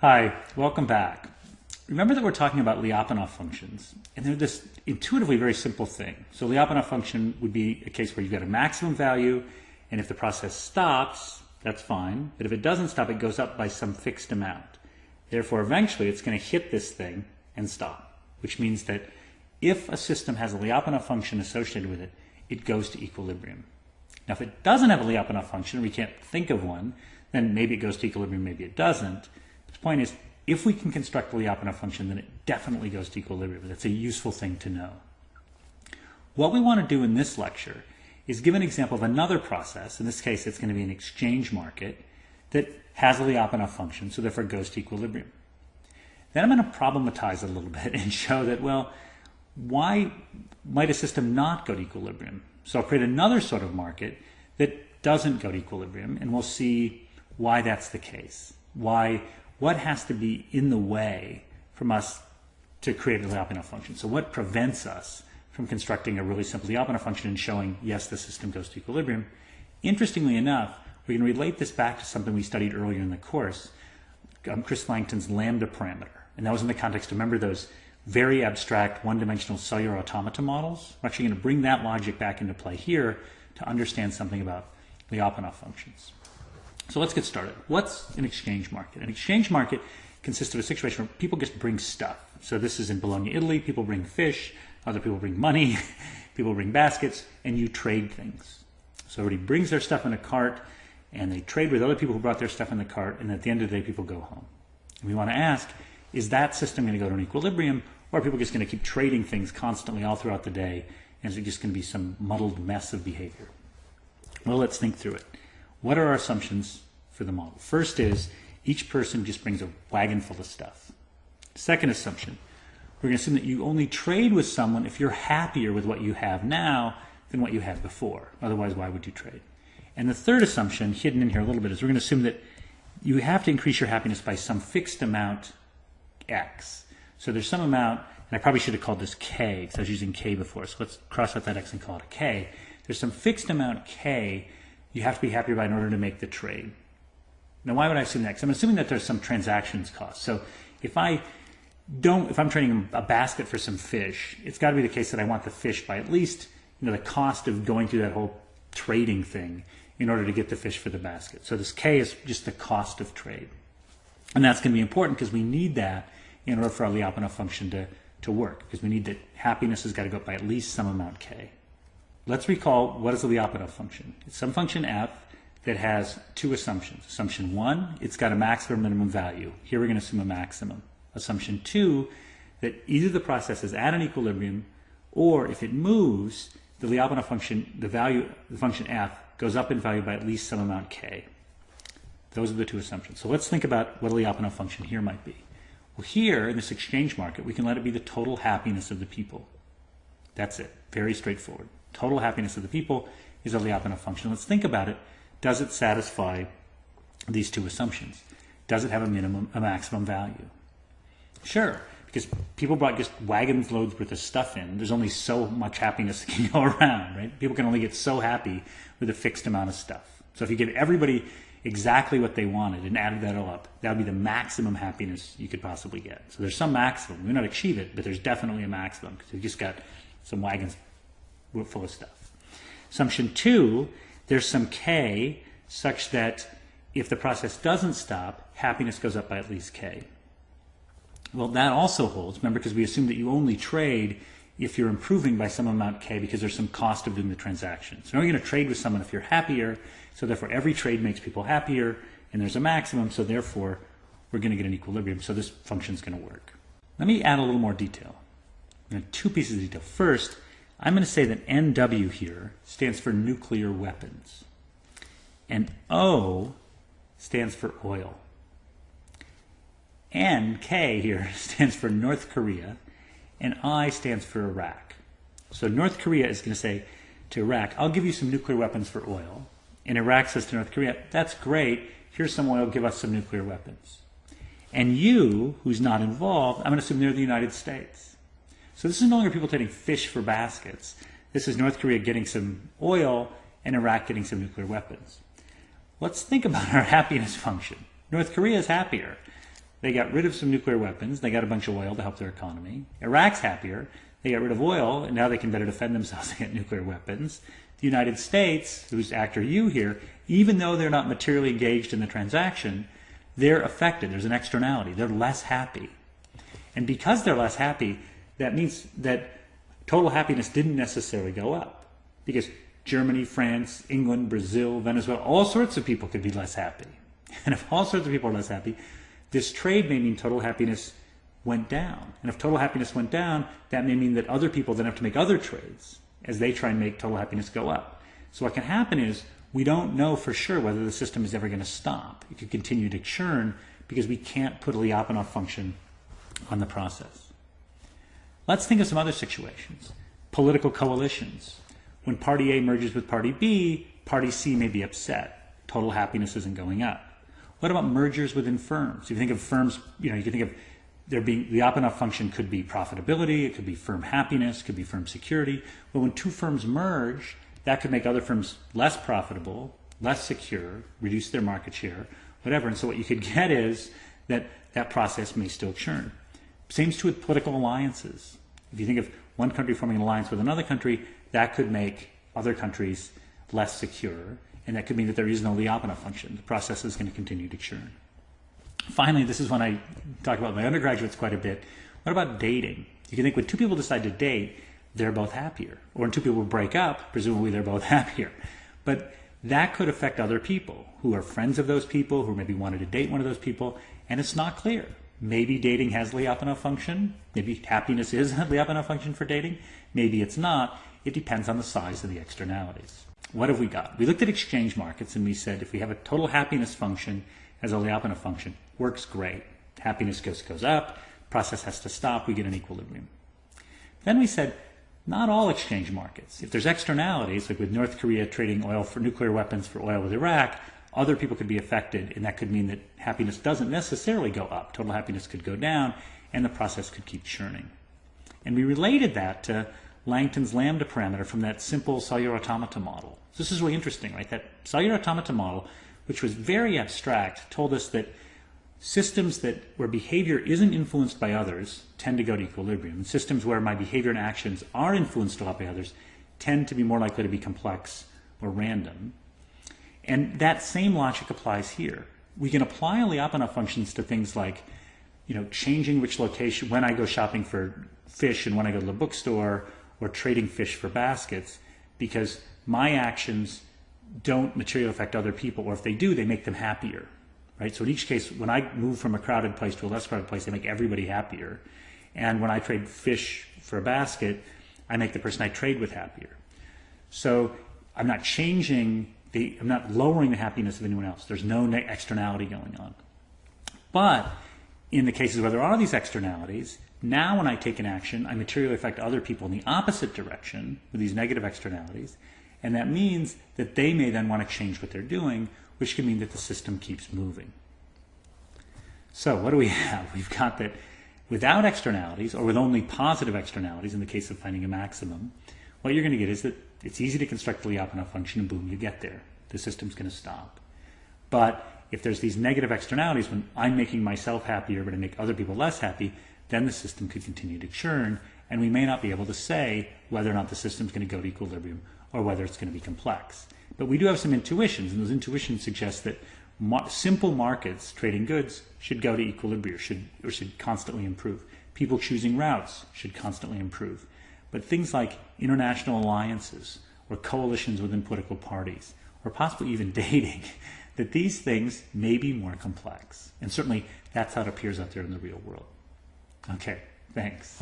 Hi, welcome back. Remember that we're talking about Lyapunov functions, and they're this intuitively very simple thing. So Lyapunov function would be a case where you've got a maximum value, and if the process stops, that's fine. But if it doesn't stop, it goes up by some fixed amount. Therefore, eventually, it's going to hit this thing and stop, which means that if a system has a Lyapunov function associated with it, it goes to equilibrium. Now, if it doesn't have a Lyapunov function, we can't think of one, then maybe it goes to equilibrium, maybe it doesn't. The point is, if we can construct a Lyapunov function, then it definitely goes to equilibrium. That's a useful thing to know. What we want to do in this lecture is give an example of another process. In this case, it's going to be an exchange market that has a Lyapunov function, so therefore it goes to equilibrium. Then I'm going to problematize it a little bit and show that, well, why might a system not go to equilibrium? So I'll create another sort of market that doesn't go to equilibrium, and we'll see why that's the case. What has to be in the way from us to create a Lyapunov function? So what prevents us from constructing a really simple Lyapunov function and showing, yes, the system goes to equilibrium? Interestingly enough, we can relate this back to something we studied earlier in the course, Chris Langton's lambda parameter. And that was in the context of, remember those very abstract one-dimensional cellular automata models? We're actually going to bring that logic back into play here to understand something about Lyapunov functions. So let's get started. What's an exchange market? An exchange market consists of a situation where people just bring stuff. So this is in Bologna, Italy. People bring fish, other people bring money, people bring baskets, and you trade things. So everybody brings their stuff in a cart, and they trade with other people who brought their stuff in the cart, and at the end of the day, people go home. And we want to ask, is that system going to go to an equilibrium, or are people just going to keep trading things constantly all throughout the day, and is it just going to be some muddled mess of behavior? Well, let's think through it. What are our assumptions for the model? First is, each person just brings a wagon full of stuff. Second assumption, we're going to assume that you only trade with someone if you're happier with what you have now than what you had before. Otherwise, why would you trade? And the third assumption, hidden in here a little bit, is we're going to assume that you have to increase your happiness by some fixed amount x. So there's some amount, and I probably should have called this k, because I was using k before, so let's cross out that x and call it a k. There's some fixed amount k you have to be happier by in order to make the trade. Now, why would I assume that? Because I'm assuming that there's some transactions cost. So if I'm trading a basket for some fish, it's got to be the case that I want the fish by at least the cost of going through that whole trading thing in order to get the fish for the basket. So this k is just the cost of trade. And that's going to be important because we need that in order for our Lyapunov function to work, because we need that happiness has got to go up by at least some amount k. Let's recall, what is a Lyapunov function? It's some function f that has two assumptions. Assumption one, it's got a maximum or minimum value. Here we're going to assume a maximum. Assumption two, that either the process is at an equilibrium, or if it moves, the Lyapunov function, the function f, goes up in value by at least some amount k. Those are the two assumptions. So let's think about what a Lyapunov function here might be. Well, here in this exchange market, we can let it be the total happiness of the people. That's it. Very straightforward. Total happiness of the people is a Lyapunov function. Let's think about it. Does it satisfy these two assumptions? Does it have a maximum value? Sure, because people brought just wagons loads worth of stuff in. There's only so much happiness that can go around, right? People can only get so happy with a fixed amount of stuff. So if you give everybody exactly what they wanted and added that all up, that would be the maximum happiness you could possibly get. So there's some maximum. We may not achieve it, but there's definitely a maximum because you just got some wagons full of stuff. Assumption two, there's some k such that if the process doesn't stop, happiness goes up by at least k. Well, that also holds, remember, because we assume that you only trade if you're improving by some amount k because there's some cost of doing the transaction. So now you're going to trade with someone if you're happier, so therefore every trade makes people happier, and there's a maximum, so therefore we're going to get an equilibrium, so this function is going to work. Let me add a little more detail. Two pieces of detail. First, I'm going to say that NW here stands for nuclear weapons, and O stands for oil. NK here stands for North Korea, and I stands for Iraq. So North Korea is going to say to Iraq, I'll give you some nuclear weapons for oil. And Iraq says to North Korea, that's great, here's some oil, give us some nuclear weapons. And you, who's not involved, I'm going to assume they're the United States. So this is no longer people trading fish for baskets. This is North Korea getting some oil and Iraq getting some nuclear weapons. Let's think about our happiness function. North Korea is happier. they got rid of some nuclear weapons, they got a bunch of oil to help their economy. Iraq's happier, they got rid of oil, and now they can better defend themselves against nuclear weapons. The United States, who's actor U here, even though they're not materially engaged in the transaction, they're affected. There's an externality. They're less happy. And because they're less happy, that means that total happiness didn't necessarily go up. Because Germany, France, England, Brazil, Venezuela, all sorts of people could be less happy. And if all sorts of people are less happy, this trade may mean total happiness went down. And if total happiness went down, that may mean that other people then have to make other trades as they try and make total happiness go up. So what can happen is we don't know for sure whether the system is ever going to stop. It could continue to churn because we can't put a Lyapunov function on the process. Let's think of some other situations. Political coalitions. When Party A merges with Party B, Party C may be upset. Total happiness isn't going up. What about mergers within firms? If you think of firms, you can think of there being the Lyapunov function could be profitability, it could be firm happiness, it could be firm security. But when two firms merge, that could make other firms less profitable, less secure, reduce their market share, whatever. And so what you could get is that that process may still churn. Same's true with political alliances. If you think of one country forming an alliance with another country, that could make other countries less secure, and that could mean that there is no Lyapunov function. The process is going to continue to churn. Finally, this is when I talk about my undergraduates quite a bit. What about dating? You can think when two people decide to date, they're both happier. Or when two people break up, presumably they're both happier. But that could affect other people who are friends of those people, who maybe wanted to date one of those people, and it's not clear. Maybe dating has Lyapunov function. Maybe happiness is a Lyapunov function for dating. Maybe it's not. It depends on the size of the externalities. What have we got? We looked at exchange markets and we said if we have a total happiness function as a Lyapunov function, works great. Happiness goes up, process has to stop, we get an equilibrium. Then we said, not all exchange markets. If there's externalities, like with North Korea trading oil for nuclear weapons for oil with Iraq, other people could be affected, and that could mean that happiness doesn't necessarily go up. Total happiness could go down, and the process could keep churning. And we related that to Langton's lambda parameter from that simple cellular automata model. So this is really interesting, right? That cellular automata model, which was very abstract, told us that systems where behavior isn't influenced by others tend to go to equilibrium. And systems where my behavior and actions are influenced a lot by others tend to be more likely to be complex or random. And that same logic applies here. We can apply Lyapunov functions to things like, changing which location, when I go shopping for fish and when I go to the bookstore, or trading fish for baskets, because my actions don't materially affect other people, or if they do, they make them happier. Right? So in each case, when I move from a crowded place to a less crowded place, they make everybody happier. And when I trade fish for a basket, I make the person I trade with happier. So I'm not I'm not lowering the happiness of anyone else. There's no externality going on. But in the cases where there are these externalities, now when I take an action, I materially affect other people in the opposite direction with these negative externalities. And that means that they may then want to change what they're doing, which can mean that the system keeps moving. So what do we have? We've got that without externalities, or with only positive externalities in the case of finding a maximum, what you're going to get is that it's easy to construct the Lyapunov function, and boom, you get there. The system's going to stop. But if there's these negative externalities, when I'm making myself happier but I make other people less happy, then the system could continue to churn, and we may not be able to say whether or not the system's going to go to equilibrium or whether it's going to be complex. But we do have some intuitions, and those intuitions suggest that simple markets trading goods should go to equilibrium, should constantly improve. People choosing routes should constantly improve. But things like international alliances or coalitions within political parties, or possibly even dating, that these things may be more complex. And certainly that's how it appears out there in the real world. Okay, thanks.